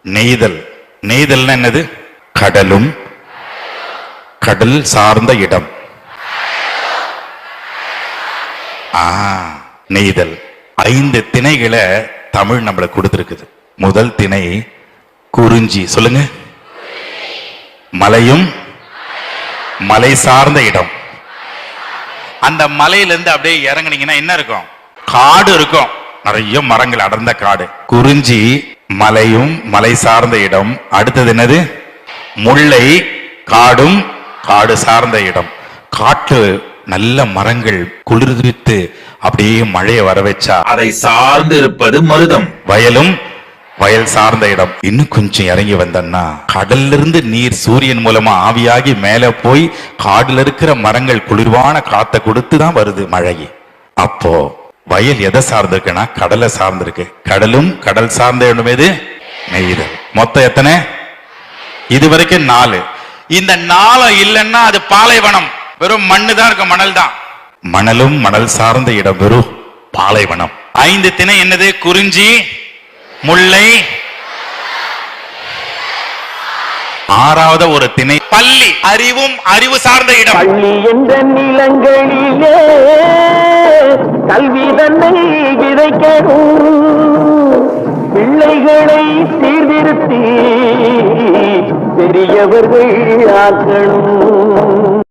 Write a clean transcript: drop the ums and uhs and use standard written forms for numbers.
நெய்தல். நெய்தல்னா என்னது? கடலும் கடல் சார்ந்த இடம். நெய்தல். 5 திணைகளை தமிழ் நம்மளுக்கு கொடுத்திருக்குது. முதல் திணை குறிஞ்சி. சொல்லுங்க. மலையும் மலை சார்ந்த இடம். அந்த மலையிலிருந்து அப்படியே இறங்குனீங்கன்னா என்ன இருக்கும்? காடு இருக்கும், நிறைய மரங்கள் அடர்ந்த காடு. குறிஞ்சி மலையும் மலை சார்ந்த இடம். அடுத்தது என்னது? முல்லை காடும் காடு சார்ந்த இடம். காட்டு நல்ல மரங்கள் குளிர்வித்து அப்படியே மழையை வர வச்சா அதை சார்ந்து இருப்பது மருதம். வயலும் வயல் சார்ந்த இடம். இன்னும் கொஞ்சம் இறங்கி வந்தன்னா கடல்ல இருந்து நீர் சூரியன் மூலமா ஆவியாகி மேல போய் காடுல இருக்கிற மரங்கள் குளிர்வான காத்தை கொடுத்து தான் வருது மழை. அப்போ வயல் எதை சார்ந்திருக்குன்னா கடலை சார்ந்திருக்கு. கடலும் கடல் சார்ந்த இடம் எது? நெய்தல். மொத்தம் எத்தனை? இதுவரைக்கும் 4. இந்த 4 இல்லைன்னா அது பாலைவனம், வெறும் மண்ணு தான் இருக்கும், மணல் தான். மணலும் மணல் சார்ந்த இடம் வெறும் பாலைவனம். 5 திணை என்னது? குறிஞ்சி, முல்லை. 6வது ஒரு திணை பள்ளி, அறிவும் அறிவு சார்ந்த இடம். பள்ளி என்ற நிலங்களிலே கல்வி தன்னை விதைக்கணும், பிள்ளைகளை சீர்திருத்தி பெரியவர்கள் ஆக்கணும்.